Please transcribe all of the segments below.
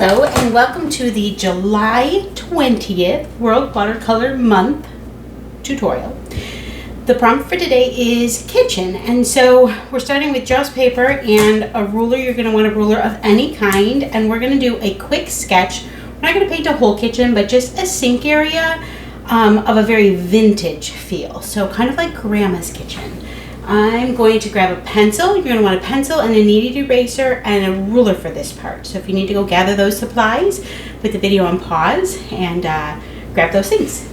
Hello and welcome to the July 20th World Watercolor Month tutorial. The prompt for today is kitchen, and so we're starting with just paper and a ruler. You're going to want a ruler of any kind, and we're going to do a quick sketch. We're not going to paint a whole kitchen, but just a sink area of a very vintage feel, so kind of like Grandma's kitchen. I'm going to grab a pencil. You're going to want a pencil and a kneaded eraser and a ruler for this part. So if you need to go gather those supplies, put the video on pause and grab those things.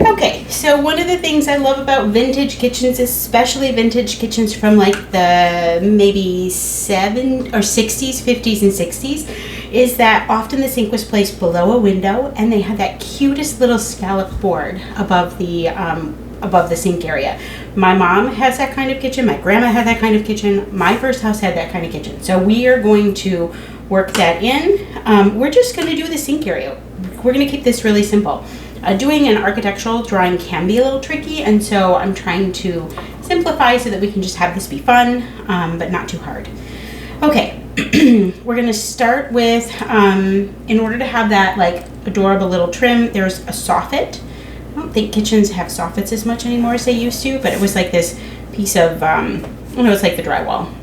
Okay, so one of the things I love about vintage kitchens, especially vintage kitchens from like the maybe 60s, 50s and 60s, is that often the sink was placed below a window and they had that cutest little scallop board above the sink area. My mom has that kind of kitchen, my grandma had that kind of kitchen, my first house had that kind of kitchen. So we are going to work that in. We're just going to do the sink area. We're going to keep this really simple. Doing an architectural drawing can be a little tricky, and so I'm trying to simplify so that we can just have this be fun, but not too hard. Okay. We're going to start with, in order to have that like adorable little trim, there's a soffit. I don't think kitchens have soffits as much anymore as they used to, but it was like this piece of, it's like the drywall.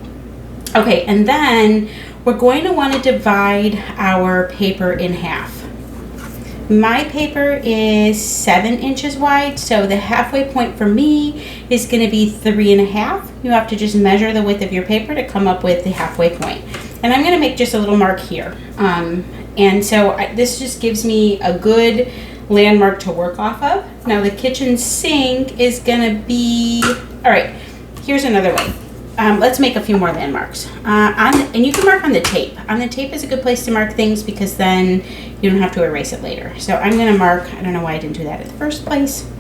Okay, and then we're going to want to divide our paper in half. My paper is 7 inches wide, so the halfway point for me is going to be 3.5. You have to just measure the width of your paper to come up with the halfway point. And I'm going to make just a little mark here. And so this just gives me a good landmark to work off of. Now the kitchen sink is going to be, all right, here's another way. Let's make a few more landmarks. And you can mark on the tape. On the tape is a good place to mark things because then you don't have to erase it later. So I'm going to mark, I don't know why I didn't do that in the first place,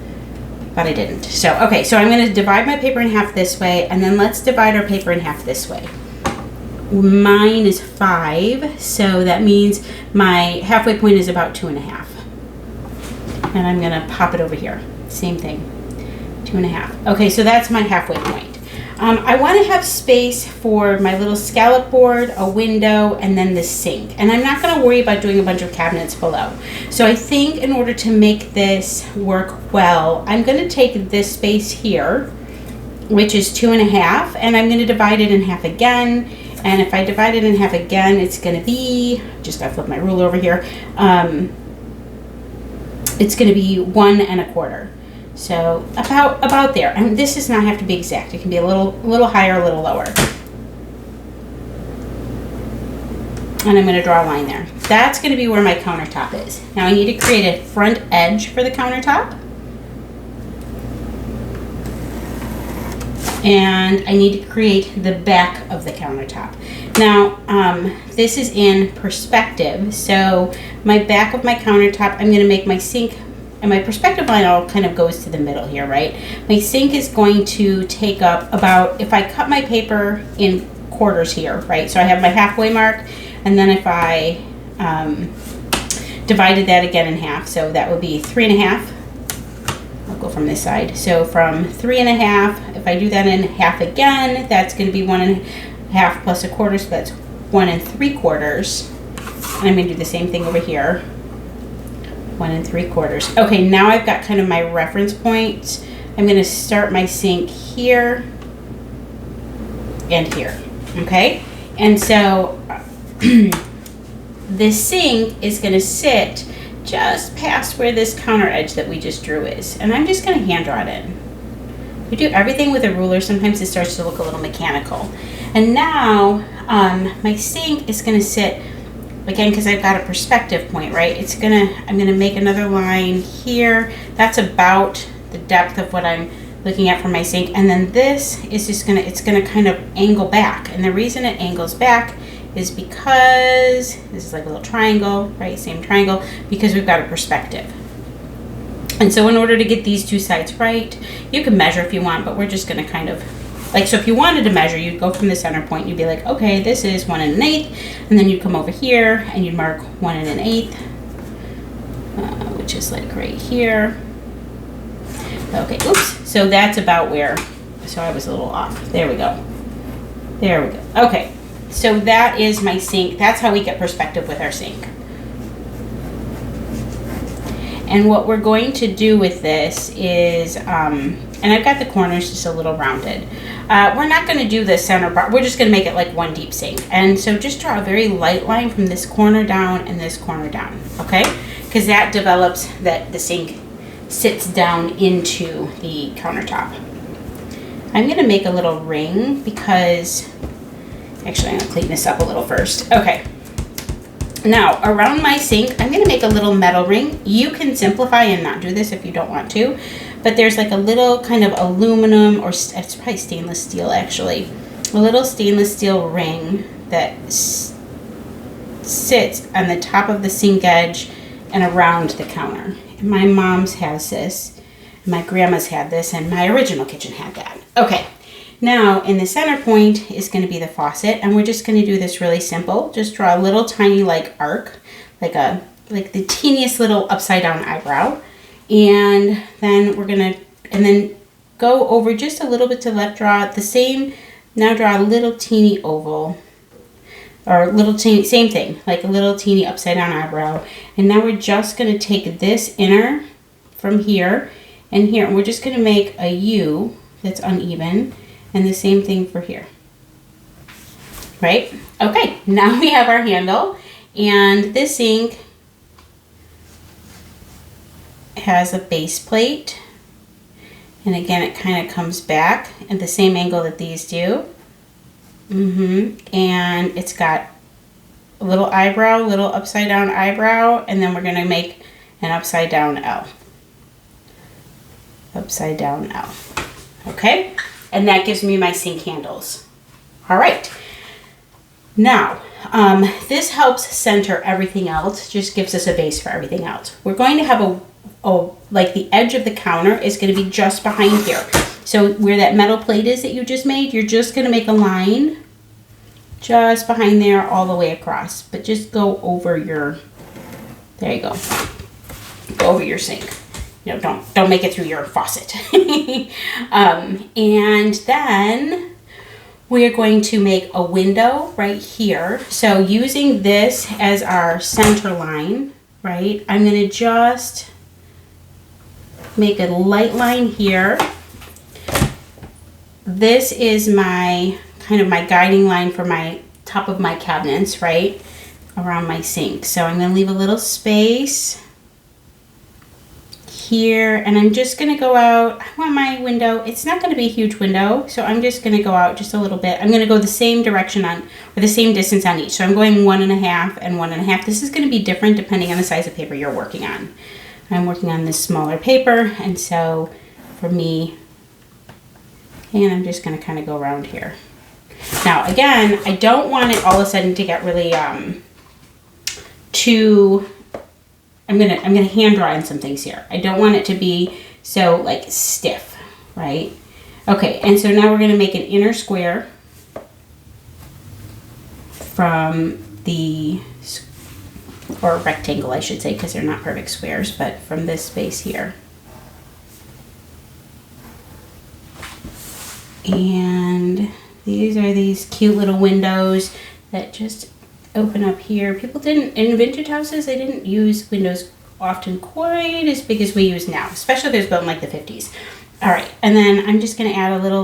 but I didn't. So, okay, so I'm going to divide my paper in half this way, and then let's divide our paper in half this way. Mine is 5, so that means my halfway point is about 2.5. And I'm going to pop it over here. Same thing, 2.5. Okay, so that's my halfway point. I want to have space for my little scallop board, a window, and then the sink. And I'm not going to worry about doing a bunch of cabinets below. So I think in order to make this work well, I'm going to take this space here, which is 2.5, and I'm going to divide it in half again. And if I divide it in half again, it's going to be, just got to flip my ruler over here, it's going to be 1 1/4. So about there. And this does not have to be exact. It can be a little higher, a little lower. And I'm going to draw a line there. That's going to be where my countertop is. Now I need to create a front edge for the countertop. And I need to create the back of the countertop. Now, this is in perspective. So my back of my countertop, I'm going to make my sink, and my perspective line all kind of goes to the middle here, right? My sink is going to take up about, if I cut my paper in quarters here, right? So I have my halfway mark, and then if I divided that again in half, so that would be 3.5. I'll go from this side. So from 3.5, if I do that in half again, that's going to be 1.5 plus 1/4, so that's 1 3/4. And I'm going to do the same thing over here. 1 3/4. Okay, now I've got kind of my reference point. I'm going to start my sink here and here. Okay, and so the sink is going to sit just past where this counter edge that we just drew is, and I'm just going to hand draw it in. We do everything with a ruler. Sometimes it starts to look a little mechanical. And now my sink is going to sit, again, because I've got a perspective point, right? I'm gonna make another line here. That's about the depth of what I'm looking at for my sink. And then this is just it's gonna kind of angle back. And the reason it angles back is because this is like a little triangle, right? Same triangle, because we've got a perspective. And so in order to get these two sides right, you can measure if you want, but we're just gonna kind of, like, so if you wanted to measure, you'd go from the center point, you'd be like, okay, this is 1 1/8, and then you'd come over here and you'd mark 1 1/8, which is like right here. Okay, oops, so that's about where So I was a little off. There we go. There we go. Okay, so that is my sink. That's how we get perspective with our sink. And what we're going to do with this is, and I've got the corners just a little rounded. We're not going to do the center part. We're just going to make it like one deep sink. And so just draw a very light line from this corner down and this corner down, okay? Because that develops that the sink sits down into the countertop. I'm going to make a little ring because, actually I'm going to clean this up a little first. Okay. Now, around my sink, I'm going to make a little metal ring. You can simplify and not do this if you don't want to, but there's like a little kind of aluminum, or it's probably stainless steel actually, a little stainless steel ring that sits on the top of the sink edge and around the counter. And my mom's has this, my grandma's had this, and my original kitchen had that. Okay. Now, in the center point is going to be the faucet, and we're just going to do this really simple. Just draw a little tiny like arc, like the teeniest little upside down eyebrow, and then we're going to, and then go over just a little bit to the left, draw the same, now draw a little teeny oval, or little teeny, same thing, like a little teeny upside down eyebrow, and now we're just going to take this inner from here and here, and we're just going to make a U that's uneven. And the same thing for here, right? Okay, now we have our handle, and this sink has a base plate, and again it kind of comes back at the same angle that these do. And it's got a little eyebrow, little upside down eyebrow, and then we're going to make an upside down L. Upside down L. Okay? And that gives me my sink handles. All right. Now, this helps center everything else, just gives us a base for everything else. We're going to have like the edge of the counter is going to be just behind here. So where that metal plate is that you just made, you're just going to make a line just behind there all the way across. But just go over your, there you go. Go over your sink. You know, don't make it through your faucet. And then we are going to make a window right here. So using this as our center line, right, I'm going to just make a light line here. This is my kind of my guiding line for my top of my cabinets, right, around my sink. So I'm going to leave a little space here, and I'm just going to go out. I want my window, it's not going to be a huge window, so I'm just going to go out just a little bit. I'm going to go the same direction on, or the same distance on each. So I'm going 1.5 and 1.5. This is going to be different depending on the size of paper you're working on. I'm working on this smaller paper, and so for me, and I'm just going to kind of go around here. Now again, I don't want it all of a sudden to get really too, I'm gonna hand draw in some things here. I don't want it to be so like stiff, right? Okay, and so now we're gonna make an inner square from the, or rectangle I should say, because they're not perfect squares, but from this space here. And these are these cute little windows that just open up here. People didn't, in vintage houses, they didn't use windows often quite as big as we use now, especially if it was built in like the 50s. All right, and then I'm just gonna add a little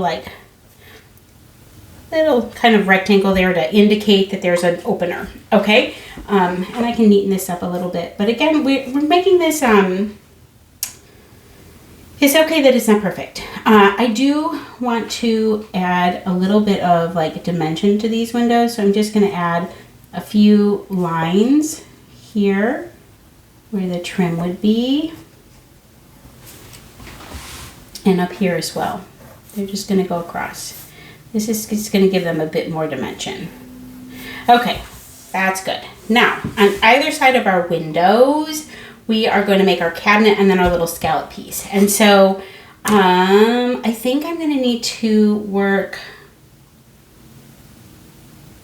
little kind of rectangle there to indicate that there's an opener, okay? And I can neaten this up a little bit. But again, we're making this, it's okay that it's not perfect. I do want to add a little bit of like dimension to these windows, so I'm just gonna add a few lines here where the trim would be, and up here as well. They're just going to go across. This is just going to give them a bit more dimension. Okay, that's good. Now, on either side of our windows, we are going to make our cabinet and then our little scallop piece. And so I think I'm going to need to work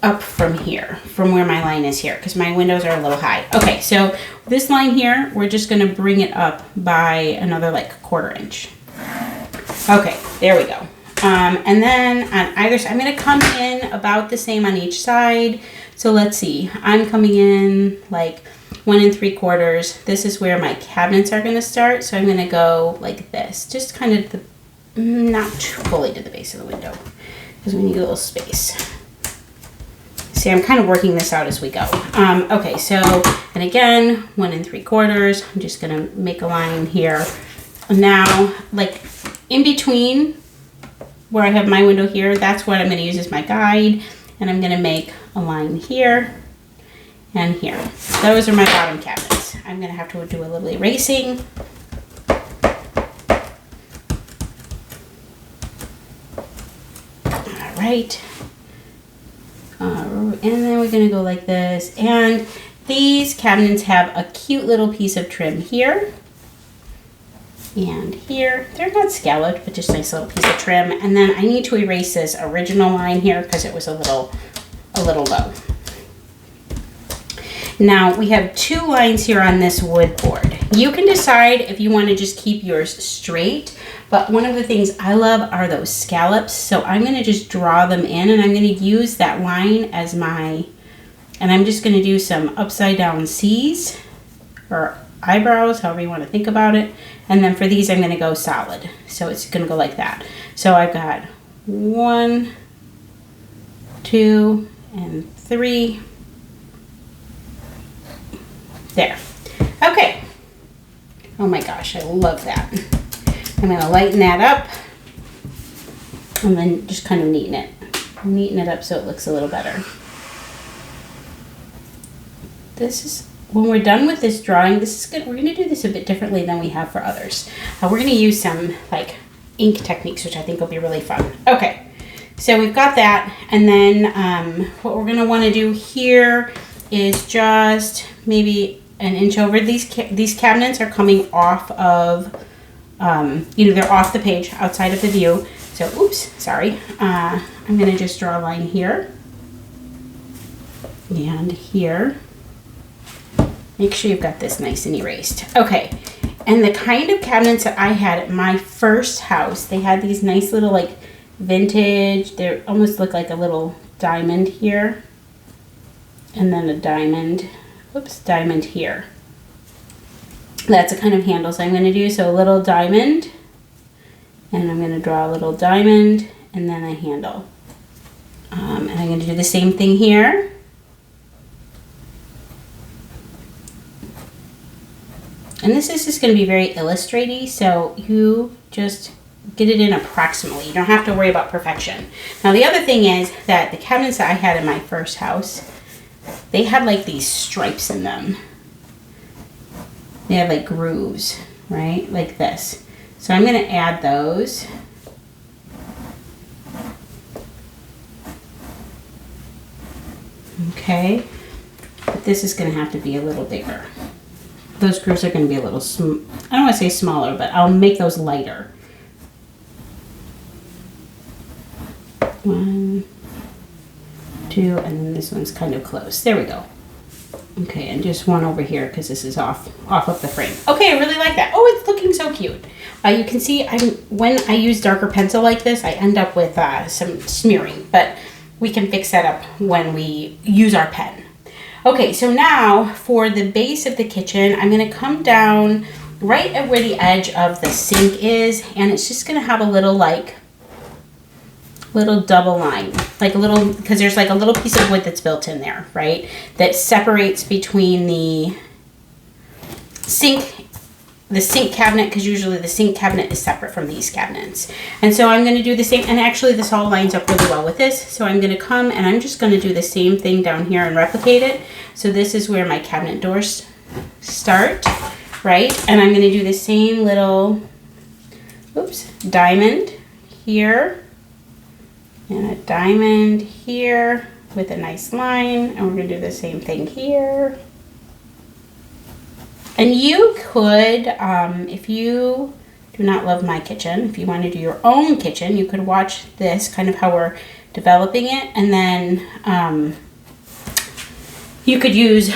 up from here, from where my line is here, because my windows are a little high. Okay, so this line here, we're just going to bring it up by another like 1/4 inch. Okay, there we go. And then on either side, I'm going to come in about the same on each side. So let's see, I'm coming in like 1 3/4. This is where my cabinets are going to start. So I'm going to go like this, just kind of not fully to the base of the window because we need a little space. See, I'm kind of working this out as we go. Okay, so, and again, 1 3/4. I'm just going to make a line here. Now, like in between where I have my window here, that's what I'm going to use as my guide. And I'm going to make a line here and here. Those are my bottom cabinets. I'm going to have to do a little erasing. All right. And then we're going to go like this. And these cabinets have a cute little piece of trim here. And here, they're not scalloped, but just a nice little piece of trim. And then I need to erase this original line here because it was a little low. Now we have 2 lines here on this wood board. You can decide if you want to just keep yours straight, but one of the things I love are those scallops. So I'm going to just draw them in, and I'm going to use that line as my, and I'm just going to do some upside down C's or eyebrows, however you want to think about it. And then for these, I'm going to go solid. So it's going to go like that. So I've got 1, 2, and 3. There. Okay. Oh my gosh, I love that. I'm going to lighten that up and then just kind of neaten it. Neaten it up so it looks a little better. This is, when we're done with this drawing, this is good. We're going to do this a bit differently than we have for others. We're going to use some like ink techniques, which I think will be really fun. Okay, so we've got that. And then what we're going to want to do here is just maybe an inch over. These cabinets are coming off of, they're off the page outside of the view. So, oops, sorry. I'm going to just draw a line here and here. Make sure you've got this nice and erased. Okay, and the kind of cabinets that I had at my first house, they had these nice little like vintage, they almost look like a little diamond here. And then a diamond, whoops, diamond here. That's the kind of handles I'm going to do. So a little diamond, and I'm going to draw a little diamond, and then a handle. And I'm going to do the same thing here. And this is just going to be very illustrative, so you just get it in approximately. You don't have to worry about perfection. Now the other thing is that the cabinets that I had in my first house, they had like these stripes in them. They have like grooves, right? Like this. So I'm going to add those. Okay. But this is going to have to be a little bigger. Those grooves are going to be a little, I don't want to say smaller, but I'll make those lighter. 1, 2, and then this one's kind of close. There we go. Okay, and just one over here because this is off of the frame. Okay, I really like that. Oh, it's looking so cute. You can see when I use darker pencil like this, I end up with some smearing, but we can fix that up when we use our pen. Okay, so now for the base of the kitchen, I'm going to come down right at where the edge of the sink is, and it's just going to have a little little double line, like a little, because there's like a little piece of wood that's built in there, right, that separates between the sink cabinet, because usually the sink cabinet is separate from these cabinets. And so I'm going to do the same, and actually this all lines up really well with this. So I'm going to come and I'm just going to do the same thing down here and replicate it. So this is where my cabinet doors start, right? And I'm going to do the same little, oops, diamond here and a diamond here with a nice line. And we're going to do the same thing here. And you could, if you do not love my kitchen, if you want to do your own kitchen, you could watch this, kind of how we're developing it. And then you could use,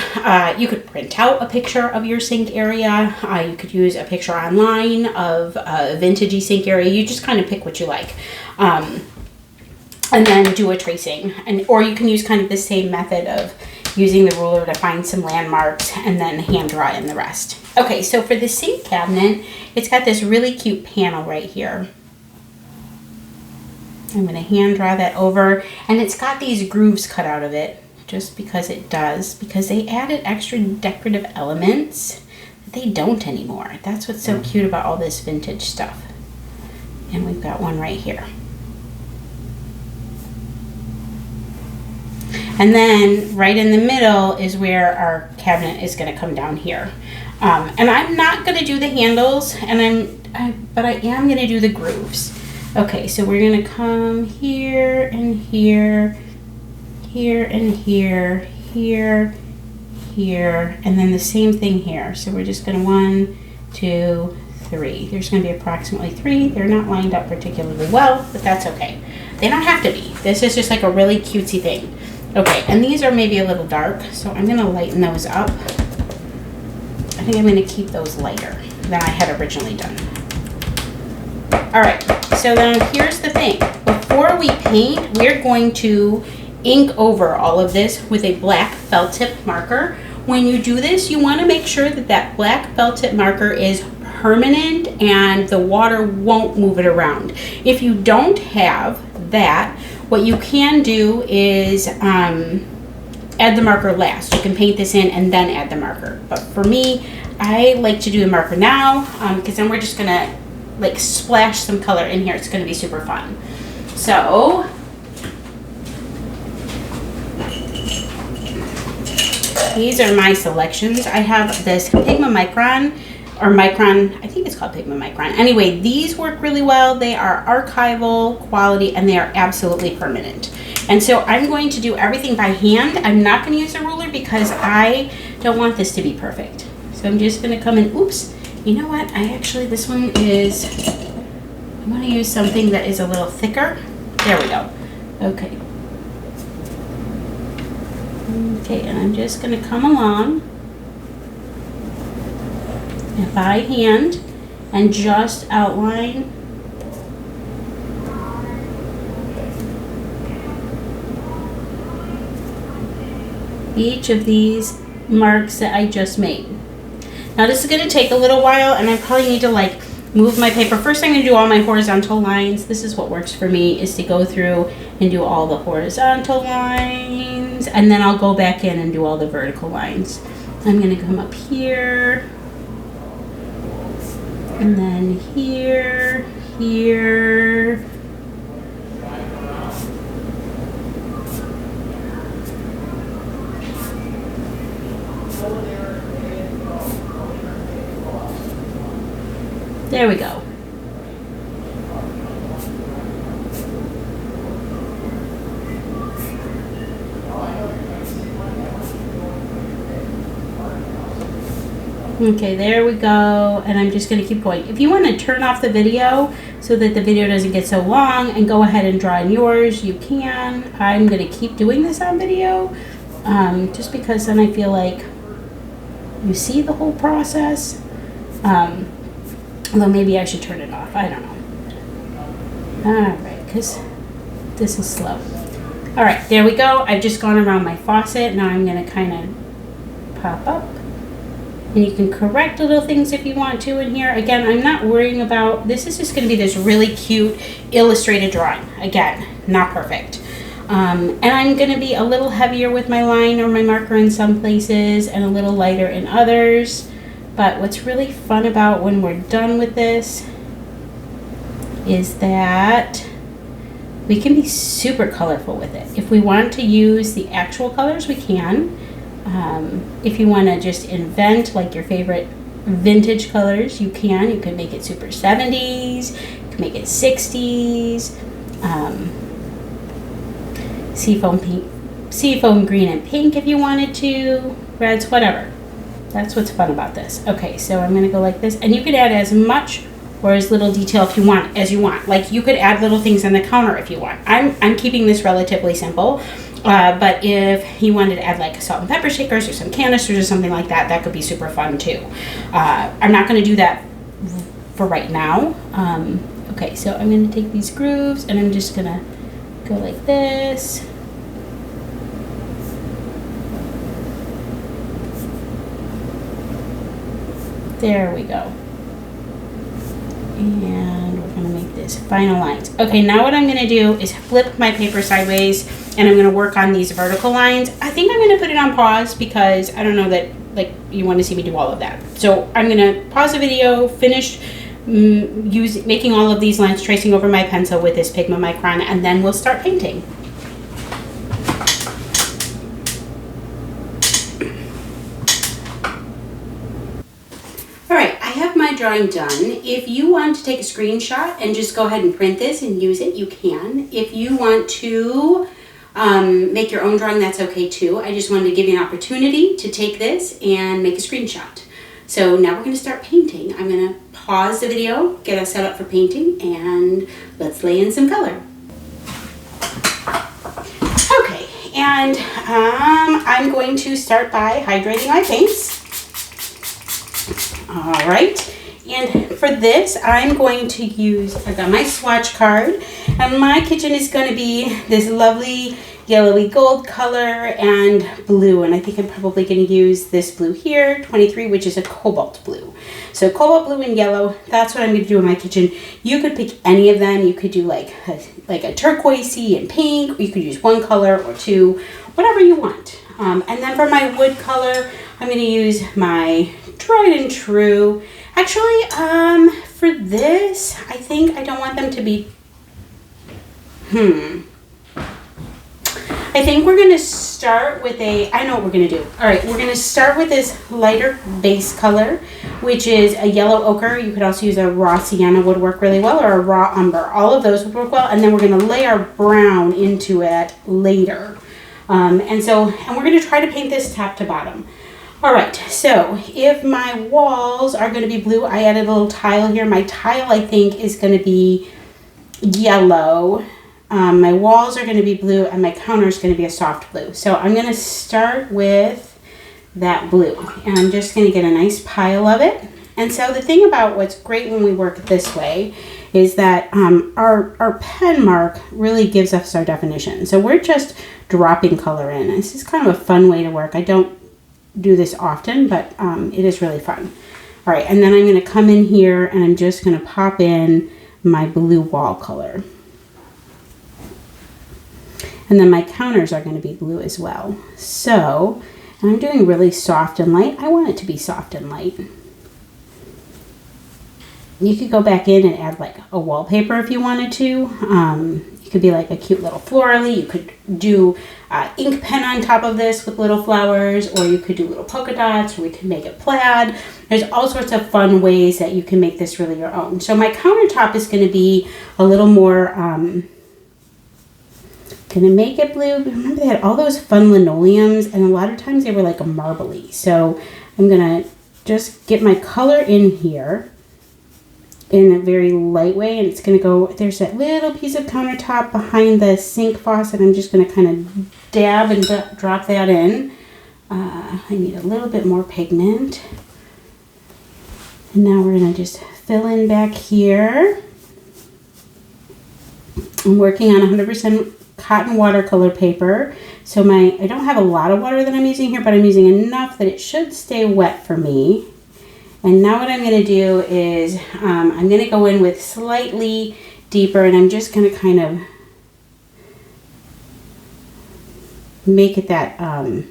you could print out a picture of your sink area. You could use a picture online of a vintagey sink area. You just kind of pick what you like. and then do a tracing. Or you can use kind of the same method of using the ruler to find some landmarks and then hand draw in the rest. Okay, so for the sink cabinet, it's got this really cute panel right here. I'm going to hand draw that over, and it's got these grooves cut out of it just because it does, because they added extra decorative elements that they don't anymore. That's what's so cute about all this vintage stuff. And we've got one right here. And then right in the middle is where our cabinet is going to come down here. And I'm not going to do the handles, but I am going to do the grooves. Okay, so we're going to come here and here, here and here, here, here, and then the same thing here. So we're just going to 1, 2, 3. There's going to be approximately 3. They're not lined up particularly well, but that's okay. They don't have to be. This is just like a really cutesy thing. Okay, and these are maybe a little dark, so I'm going to lighten those up. I think I'm going to keep those lighter than I had originally done. All right, so then here's the thing. Before we paint, we're going to ink over all of this with a black felt tip marker. When you do this, you want to make sure that that black felt tip marker is permanent and the water won't move it around. If you don't have that, what you can do is add the marker last. You can paint this in and then add the marker. But for me, I like to do the marker now because then we're just gonna like splash some color in here. It's gonna be super fun. So these are my selections. I have this Pigma Micron, or Micron, I think it's called Pigma Micron. Anyway, these work really well. They are archival quality and they are absolutely permanent. And so I'm going to do everything by hand. I'm not going to use a ruler because I don't want this to be perfect. So I'm just going to come in, oops, you know what? this one is, I want to use something that is a little thicker. There we go. Okay. Okay, and I'm just going to come along and by hand and just outline each of these marks that I just made. Now this is going to take a little while and I probably need to like move my paper. First I'm going to do all my horizontal lines. This is what works for me, is to go through and do all the horizontal lines and then I'll go back in and do all the vertical lines. I'm going to come up here and then here, here, there we go. Okay, there we go, and I'm just going to keep going. If you want to turn off the video so that the video doesn't get so long and go ahead and draw in yours, you can. I'm going to keep doing this on video just because then I feel like you see the whole process. Although maybe I should turn it off, I don't know. Alright, because this is slow. Alright, there we go. I've just gone around my faucet. Now I'm going to kind of pop up. And you can correct little things if you want to in here. Again, I'm not worrying about, this is just going to be this really cute illustrated drawing. Again, not perfect. And I'm going to be a little heavier with my line or my marker in some places and a little lighter in others. But what's really fun about when we're done with this is that we can be super colorful with it. If we want to use the actual colors, we can. If you want to just invent like your favorite vintage colors, you can. You can make it super 70s, you can make it 60s, seafoam pink, seafoam green and pink if you wanted to, reds, whatever. That's what's fun about this. Okay, so I'm going to go like this, and you can add as much or as little detail if you want, as you want. Like you could add little things on the counter if you want. I'm keeping this relatively simple, but if you wanted to add like salt and pepper shakers or some canisters or something like that, that could be super fun too. I'm not going to do that for right now, Okay, so I'm going to take these grooves and I'm just going to go like this. There we go. And we're going to make this final lines. Okay, now what I'm going to do is flip my paper sideways and I'm going to work on these vertical lines. I think I'm going to put it on pause because I don't know that like you want to see me do all of that. So I'm going to pause the video, finish making all of these lines, tracing over my pencil with this Pigma Micron, and then we'll start painting. Drawing done. If you want to take a screenshot and just go ahead and print this and use it, you can. If you want to make your own drawing, that's okay too. I just wanted to give you an opportunity to take this and make a screenshot. So now we're going to start painting. I'm going to pause the video, get us set up for painting, and let's lay in some color. Okay, and I'm going to start by hydrating my paints. All right. And for this, I'm going to use, I got my swatch card, and my kitchen is going to be this lovely yellowy gold color and blue. And I think I'm probably going to use this blue here, 23, which is a cobalt blue. So cobalt blue and yellow, that's what I'm going to do in my kitchen. You could pick any of them. You could do like a turquoisey and pink, or you could use one color or two, whatever you want. And then for my wood color, I'm going to use my tried and true. Actually, for this, I think I don't want them to be, I think we're going to start with I know what we're going to do. All right, we're going to start with this lighter base color, which is a yellow ochre. You could also use a raw sienna, would work really well, or a raw umber. All of those would work well. And then we're going to lay our brown into it later. And we're going to try to paint this top to bottom. All right, so if my walls are going to be blue, I added a little tile here. My tile, I think, is going to be yellow. My walls are going to be blue, and my counter is going to be a soft blue. So I'm going to start with that blue, and I'm just going to get a nice pile of it. And so the thing about what's great when we work this way is that our pen mark really gives us our definition. So we're just dropping color in. This is kind of a fun way to work. I don't do this often, but it is really fun. All right, and then I'm going to come in here and I'm just going to pop in my blue wall color. And then my counters are going to be blue as well. So, and I'm doing really soft and light. I want it to be soft and light. You could go back in and add like a wallpaper if you wanted to. It could be like a cute little florally. You could do ink pen on top of this with little flowers, or you could do little polka dots, or we could make it plaid. There's all sorts of fun ways that you can make this really your own. So my countertop is going to be a little more, going to make it blue. Remember they had all those fun linoleums, and a lot of times they were like a marbly. So I'm going to just get my color in here in a very light way, and it's going to go, there's that little piece of countertop behind the sink faucet. I'm just going to kind of dab and drop that in. I need a little bit more pigment. And now we're going to just fill in back here. I'm working on 100% cotton watercolor paper. So I don't have a lot of water that I'm using here, but I'm using enough that it should stay wet for me. And now what I'm going to do is I'm going to go in with slightly deeper, and I'm just going to kind of make it that kind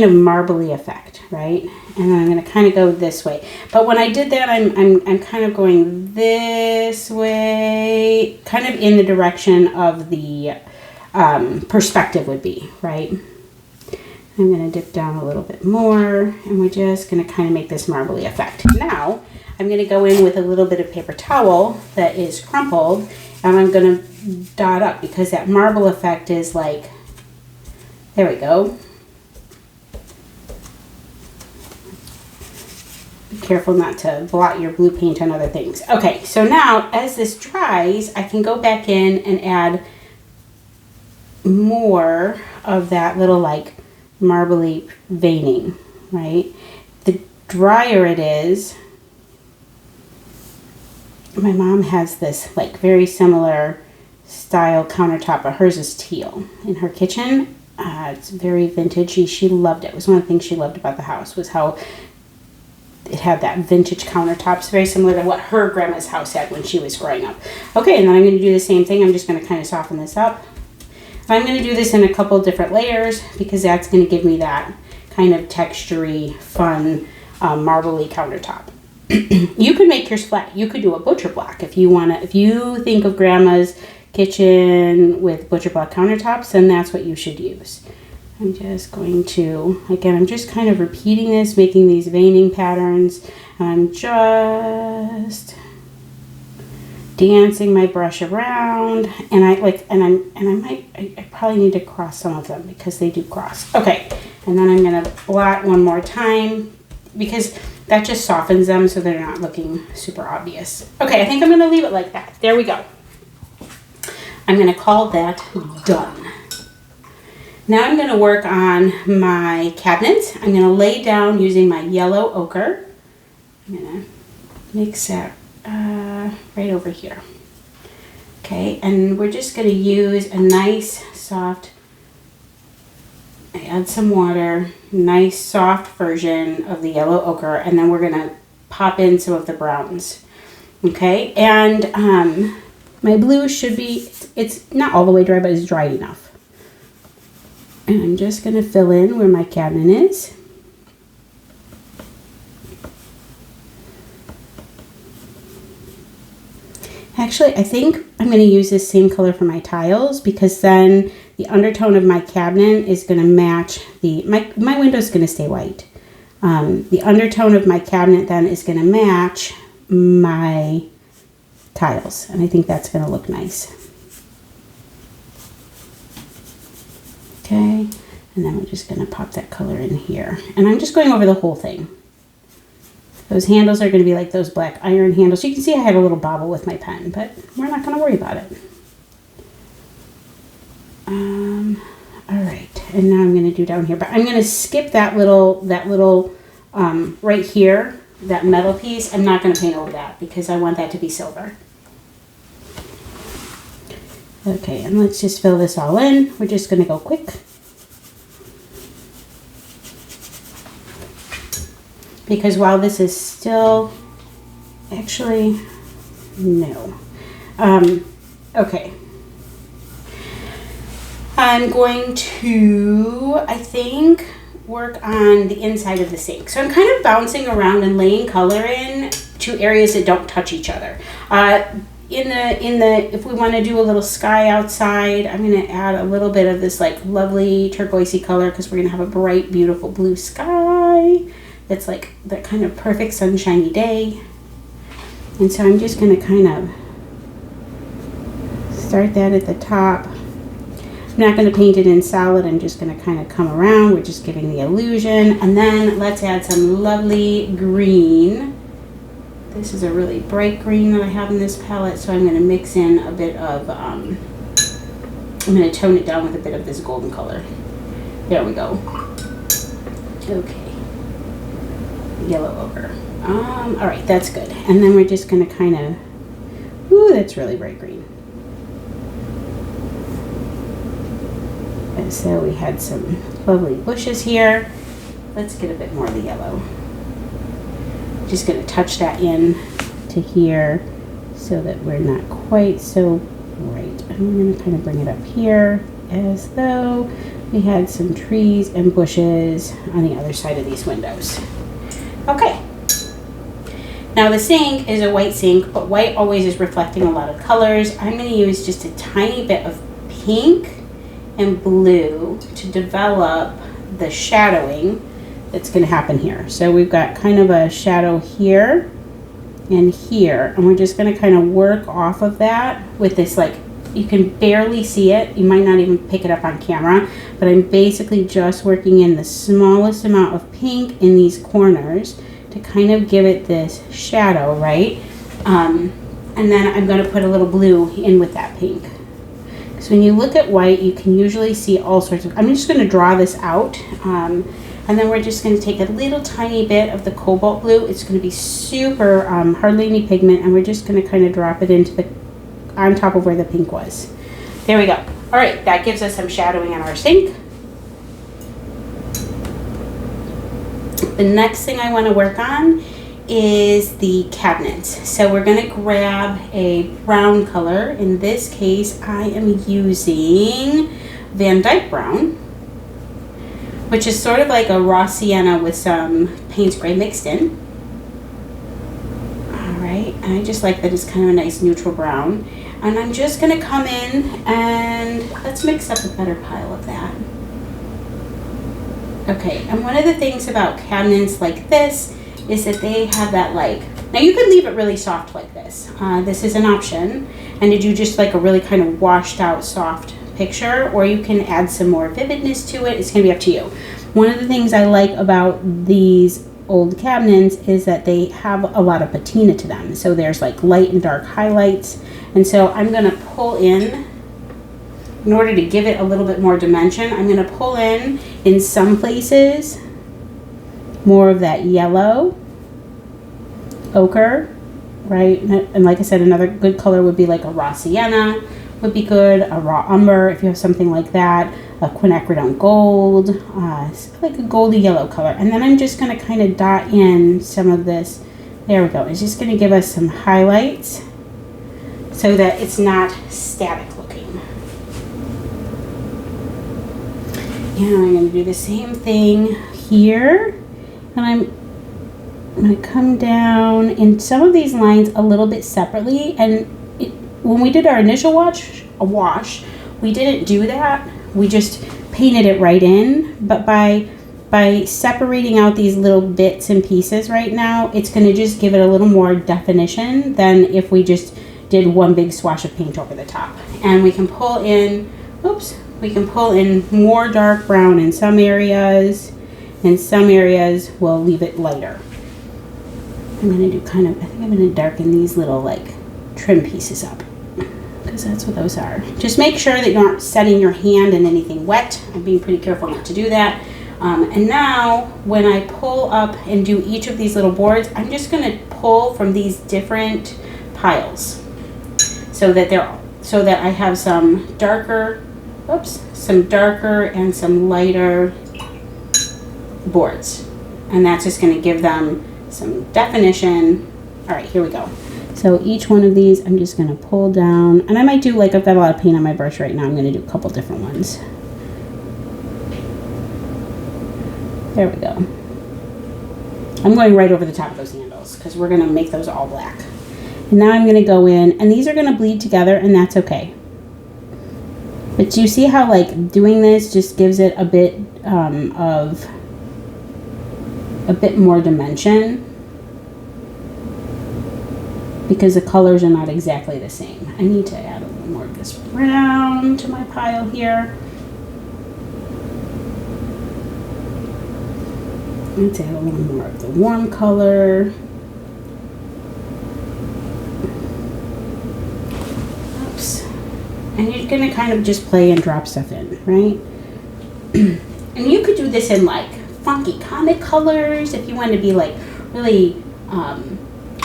of marbly effect, right? And then I'm going to kind of go this way. But when I did that, I'm kind of going this way, kind of in the direction of the perspective would be, right? I'm going to dip down a little bit more, and we're just going to kind of make this marbly effect. Now, I'm going to go in with a little bit of paper towel that is crumpled, and I'm going to dot up because that marble effect is like, there we go. Be careful not to blot your blue paint on other things. Okay, so now as this dries, I can go back in and add more of that little like marbly veining, right? The drier it is, my mom has this like very similar style countertop, but hers is teal in her kitchen. It's very vintagey. She loved it. It was one of the things she loved about the house, was how it had that vintage countertops, very similar to what her grandma's house had when she was growing up. Okay, and then I'm going to do the same thing. I'm just going to kind of soften this up. I'm going to do this in a couple different layers because that's going to give me that kind of textury, fun, marbly countertop. You could make yours flat. You could do a butcher block if you want to. If you think of grandma's kitchen with butcher block countertops, then that's what you should use. I'm just going to, again, I'm just kind of repeating this, making these veining patterns. I'm just dancing my brush around, and I probably need to cross some of them because they do cross. Okay, and then I'm gonna blot one more time because that just softens them so they're not looking super obvious. Okay, I think I'm gonna leave it like that. There we go. I'm gonna call that done. Now I'm going to work on my cabinets. I'm going to lay down using my yellow ochre. I'm going to mix that right over here. Okay, and we're just going to use a nice soft, I add some water, nice soft version of the yellow ochre, and then we're going to pop in some of the browns. Okay, and my blue should be, it's not all the way dry, but it's dry enough. And I'm just going to fill in where my cabinet is. Actually, I think I'm going to use this same color for my tiles because then the undertone of my cabinet is going to match the, my window's going to stay white. The undertone of my cabinet then is going to match my tiles, and I think that's going to look nice. Okay, and then we're just going to pop that color in here. And I'm just going over the whole thing. Those handles are going to be like those black iron handles. You can see I had a little bobble with my pen, but we're not going to worry about it. All right, and now I'm going to do down here, but I'm going to skip that little right here, that metal piece. I'm not going to paint over that because I want that to be silver. Okay, and let's just fill this all in. We're just going to go quick. Because while this is still, actually, no. Okay. I'm going to, I think, work on the inside of the sink. So I'm kind of bouncing around and laying color in to areas that don't touch each other. If we want to do a little sky outside, I'm going to add a little bit of this like lovely turquoisey color because we're going to have a bright, beautiful blue sky. That's like that kind of perfect sunshiny day. And so I'm just going to kind of start that at the top. I'm not going to paint it in solid. I'm just going to kind of come around. We're just giving the illusion. And then let's add some lovely green. This is a really bright green that I have in this palette, so I'm going to mix in a bit of, I'm going to tone it down with a bit of this golden color. There we go. Okay. Yellow ochre. All right, that's good. And then we're just going to kind of, ooh, that's really bright green. And so we had some lovely bushes here. Let's get a bit more of the yellow. Just going to touch that in to here so that we're not quite so bright. And I'm going to kind of bring it up here as though we had some trees and bushes on the other side of these windows. Okay. Now the sink is a white sink, but white always is reflecting a lot of colors. I'm going to use just a tiny bit of pink and blue to develop the shadowing that's going to happen here. So we've got kind of a shadow here and here, and we're just going to kind of work off of that with this, like, you can barely see it. You might not even pick it up on camera, but I'm basically just working in the smallest amount of pink in these corners to kind of give it this shadow, right? And then I'm going to put a little blue in with that pink. So when you look at white, you can usually see all sorts of, I'm just going to draw this out. And then we're just going to take a little tiny bit of the cobalt blue. It's going to be super, hardly any pigment, and we're just going to kind of drop it into on top of where the pink was. There we go. All right, that gives us some shadowing on our sink. The next thing I want to work on is the cabinets. So we're going to grab a brown color. In this case, I am using Van Dyke Brown, which is sort of like a raw sienna with some Payne's Gray mixed in. All right, and I just like that it's kind of a nice neutral brown. And I'm just going to come in and let's mix up a better pile of that. Okay, and one of the things about cabinets like this is that they have that like, now you could leave it really soft like this. This is an option, and to do just like a really kind of washed out soft picture, or you can add some more vividness to it. It's gonna be up to you. One of the things I like about these old cabinets is that they have a lot of patina to them. So there's like light and dark highlights. And so I'm gonna pull in order to give it a little bit more dimension, I'm gonna pull in some places, more of that yellow, ochre, right? And like I said, another good color would be like a raw sienna, would be good, a raw umber if you have something like that, a quinacridone gold, like a goldy yellow color. And then I'm just gonna kind of dot in some of this, there we go. It's just gonna give us some highlights so that it's not static looking. And I'm gonna do the same thing here. And I'm gonna come down in some of these lines a little bit separately. And when we did our initial wash, we didn't do that. We just painted it right in. But by separating out these little bits and pieces right now, it's gonna just give it a little more definition than if we just did one big swash of paint over the top. And we can pull in, we can pull in more dark brown in some areas. In some areas, we'll leave it lighter. I'm gonna do kind of, I think I'm gonna darken these little like trim pieces up, because that's what those are. Just make sure that you aren't setting your hand in anything wet. I'm being pretty careful not to do that. And now when I pull up and do each of these little boards, I'm just gonna pull from these different piles so that I have some darker, some darker and some lighter boards. And that's just gonna give them some definition. All right, here we go. So each one of these, I'm just gonna pull down, and I might do like, I've got a lot of paint on my brush right now. I'm gonna do a couple different ones. There we go. I'm going right over the top of those handles because we're gonna make those all black. And now I'm gonna go in, and these are gonna bleed together, and that's okay. But do you see how like doing this just gives it a bit of a bit more dimension? Because the colors are not exactly the same. I need to add a little more of this brown to my pile here. Let's add a little more of the warm color. Oops. And you're gonna kind of just play and drop stuff in, right? And you could do this in like funky comic colors if you want to be like really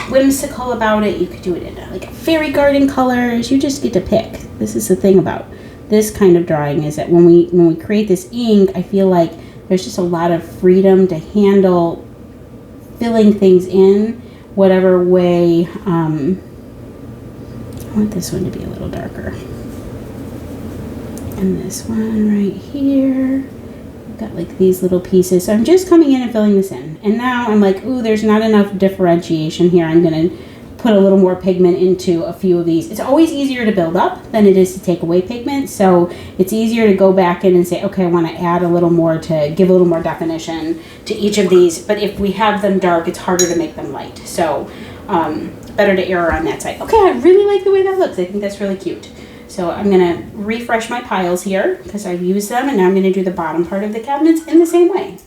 whimsical about it. You could do it in like fairy garden colors. You just get to pick. This is the thing about this kind of drawing, is that when we create this ink, I feel like there's just a lot of freedom to handle filling things in whatever way. I want this one to be a little darker. And this one right here. I've got like these little pieces. So I'm just coming in and filling this in. And now I'm like, ooh, there's not enough differentiation here. I'm gonna put a little more pigment into a few of these. It's always easier to build up than it is to take away pigment. So it's easier to go back in and say, okay, I want to add a little more to give a little more definition to each of these. But if we have them dark, it's harder to make them light. So better to err on that side. Okay, I really like the way that looks. I think that's really cute. So I'm gonna refresh my piles here because I've used them, and now I'm gonna do the bottom part of the cabinets in the same way.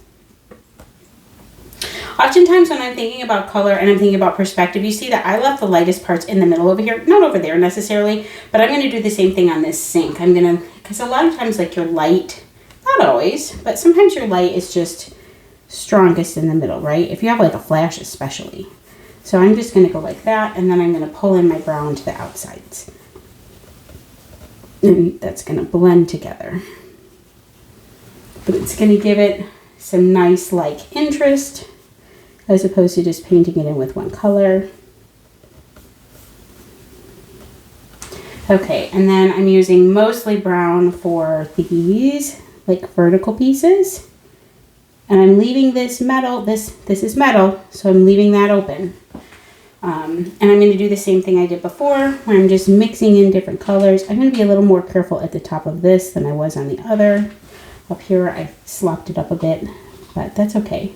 Oftentimes when I'm thinking about color and I'm thinking about perspective, you see that I left the lightest parts in the middle over here, not over there necessarily, but I'm gonna do the same thing on this sink. I'm gonna, because a lot of times like your light, not always, but sometimes your light is just strongest in the middle, right? If you have like a flash especially. So I'm just gonna go like that, and then I'm gonna pull in my brown to the outsides. And that's gonna blend together. But it's gonna give it some nice like interest as opposed to just painting it in with one color. Okay, and then I'm using mostly brown for these like vertical pieces. And I'm leaving this metal, this is metal, so I'm leaving that open. And I'm going to do the same thing I did before, where I'm just mixing in different colors. I'm going to be a little more careful at the top of this than I was on the other. Up here, I slopped it up a bit, but that's okay.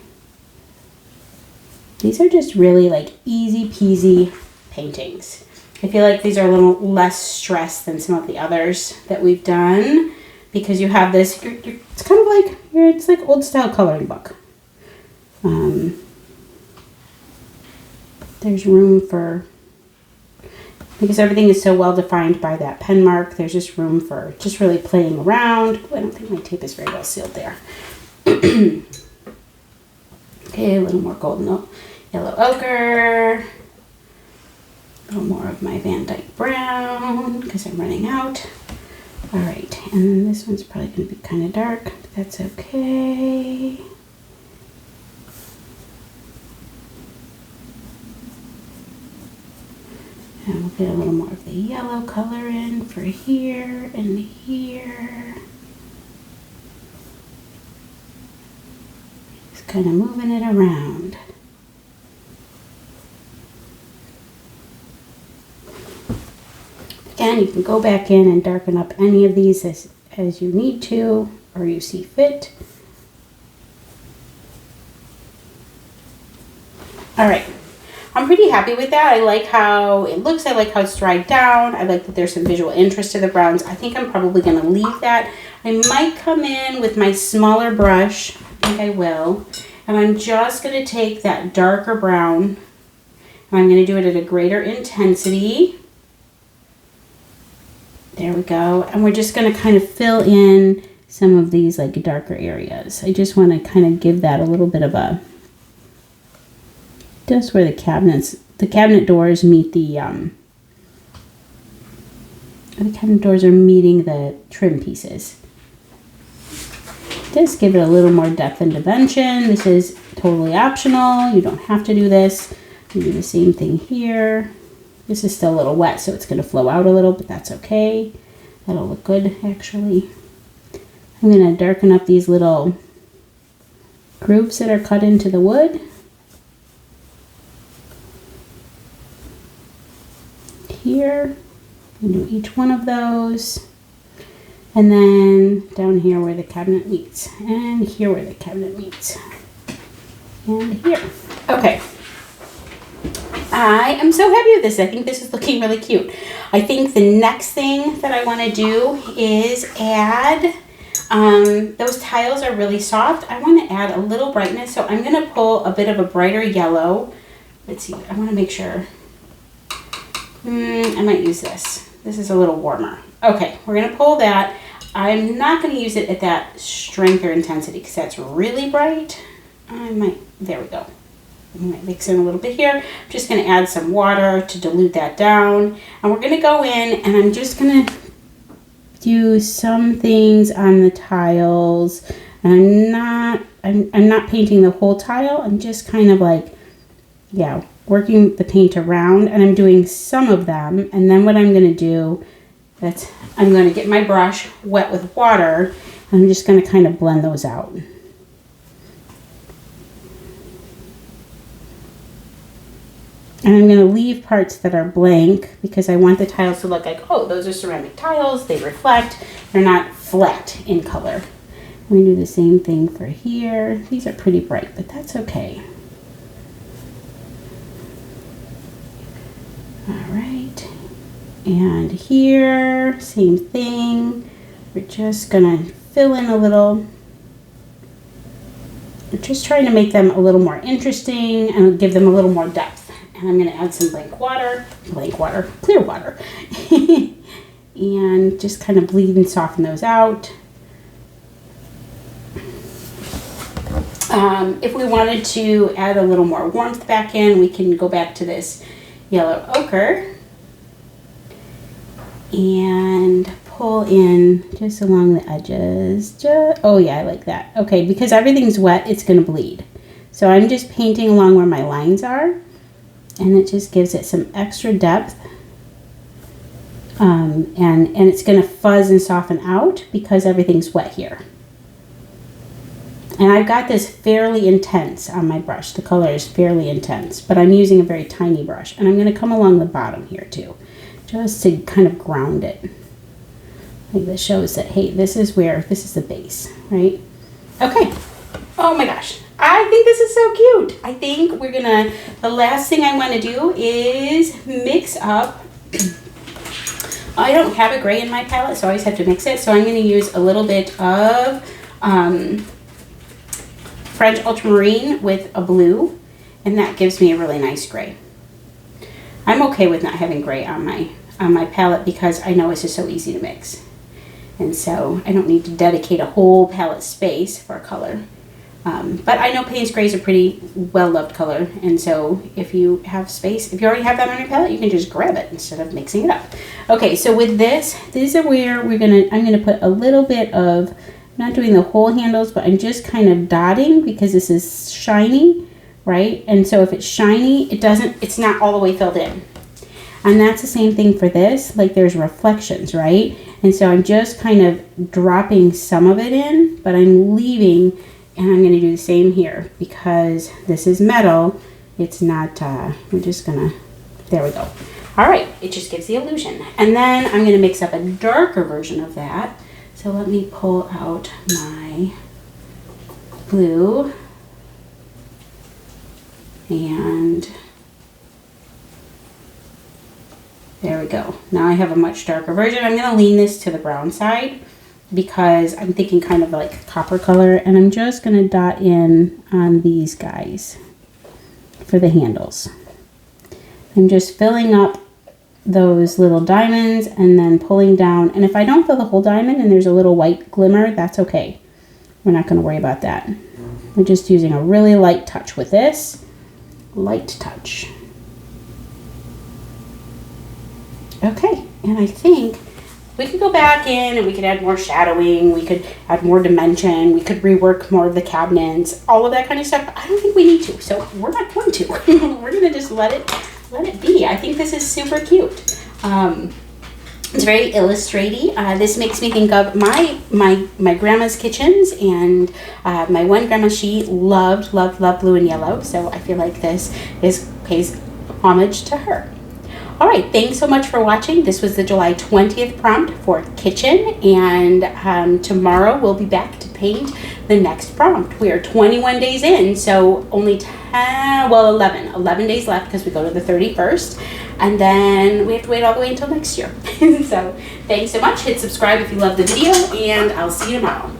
These are just really like easy peasy paintings. I feel like these are a little less stress than some of the others that we've done, because you have this, it's kind of like, it's like old style coloring book. There's room for, because everything is so well defined by that pen mark, there's just room for just really playing around. Oh, I don't think my tape is very well sealed there. Okay, a little more golden yellow ochre. A little more of my Van Dyke brown, because I'm running out. All right, and then this one's probably going to be kind of dark, but that's okay. And we'll get a little more of the yellow color in for here and here. Just kind of moving it around. Again, you can go back in and darken up any of these as you need to or you see fit. All right. I'm pretty happy with that. I like how it looks. I like how it's dried down. I like that there's some visual interest to the browns. I think I'm probably going to leave that. I might come in with my smaller brush. I think I will. And I'm just going to take that darker brown and I'm going to do it at a greater intensity. There we go. And we're just going to kind of fill in some of these like darker areas. I just want to kind of give that a little bit of a, just where the cabinet doors meet the cabinet doors are meeting the trim pieces. Just give it a little more depth and dimension. This is totally optional. You don't have to do this. You do the same thing here. This is still a little wet, so it's going to flow out a little, but that's okay. That'll look good, actually. I'm going to darken up these little grooves that are cut into the wood. Here, and do each one of those, and then down here where the cabinet meets, and here where the cabinet meets, and here. Okay, I am so happy with this. I think this is looking really cute. I think the next thing that I want to do is add, those tiles are really soft. I want to add a little brightness, so I'm going to pull a bit of a brighter yellow. Let's see, I want to make sure. I might use this. This is a little warmer. Okay, we're going to pull that. I'm not going to use it at that strength or intensity because that's really bright. There we go. I might mix in a little bit here. I'm just going to add some water to dilute that down. And we're going to go in and I'm just going to do some things on the tiles. And I'm not painting the whole tile. I'm just kind of like, yeah, working the paint around, and I'm doing some of them. And then what I'm going to do, I'm going to get my brush wet with water, and I'm just going to kind of blend those out. And I'm going to leave parts that are blank because I want the tiles to look like, oh, those are ceramic tiles. They reflect. They're not flat in color. I'm going to do the same thing for here. These are pretty bright, but that's okay. All right, and here, same thing. We're just gonna fill in a little. We're just trying to make them a little more interesting and give them a little more depth. And I'm gonna add some clear water, and just kind of bleed and soften those out. If we wanted to add a little more warmth back in, we can go back to this yellow ochre and pull in just along the edges. Oh yeah, I like that. Okay, because everything's wet, it's gonna bleed. So I'm just painting along where my lines are, and it just gives it some extra depth. And it's gonna fuzz and soften out because everything's wet here. And I've got this fairly intense on my brush. The color is fairly intense, but I'm using a very tiny brush. And I'm gonna come along the bottom here too, just to kind of ground it. Like this shows that, hey, this is the base, right? Okay, oh my gosh. I think this is so cute. I think the last thing I wanna do is mix up. I don't have a gray in my palette, so I always have to mix it. So I'm gonna use a little bit of French ultramarine with a blue, and that gives me a really nice gray. I'm okay with not having gray on my palette because I know it's just so easy to mix. And so I don't need to dedicate a whole palette space for a color. But I know Payne's Gray is a pretty well-loved color, and so if you have space, if you already have that on your palette, you can just grab it instead of mixing it up. Okay, so with this, these are where I'm gonna put a little bit of, I'm not doing the whole handles, but I'm just kind of dotting because this is shiny, right? And so if it's shiny, it's not all the way filled in. And that's the same thing for this, like there's reflections, right? And so I'm just kind of dropping some of it in, but I'm leaving. And I'm going to do the same here because this is metal. It's not, we're just going to, there we go. All right, it just gives the illusion. And then I'm going to mix up a darker version of that. So let me pull out my blue. And there we go. Now I have a much darker version. I'm going to lean this to the brown side, because I'm thinking kind of like copper color, and I'm just gonna dot in on these guys for the handles. I'm just filling up those little diamonds and then pulling down, and if I don't fill the whole diamond and there's a little white glimmer, that's okay. We're not gonna worry about that. We're just using a really light touch with this. Light touch. Okay, and I think we could go back in and we could add more shadowing, we could add more dimension, we could rework more of the cabinets, all of that kind of stuff. But I don't think we need to, so we're not going to. We're gonna just let it be. I think this is super cute. It's very illustraty. This makes me think of my grandma's kitchens, and my one grandma, she loved blue and yellow, so I feel like this pays homage to her. All right, thanks so much for watching. This was the July 20th prompt for kitchen, and tomorrow we'll be back to paint the next prompt. We are 21 days in, so only 11 days left because we go to the 31st, and then we have to wait all the way until next year. So thanks so much. Hit subscribe if you love the video, and I'll see you tomorrow.